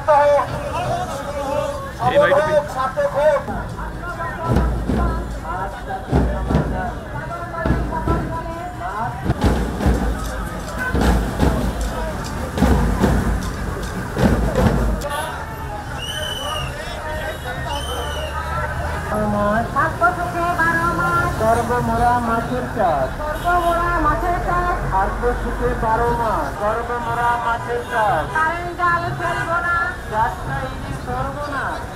সপ্তাহে সাথে ভোট সর্বমোরা মাছের চাষ, সর্বমোরা মাছের চাষ, খাদ্য শীতে 12 মাস, সর্বমোরা মাছের চাষ, কারেন্ট জাল ফেলবো না, যাত্রা ইনি সর্বনাশ।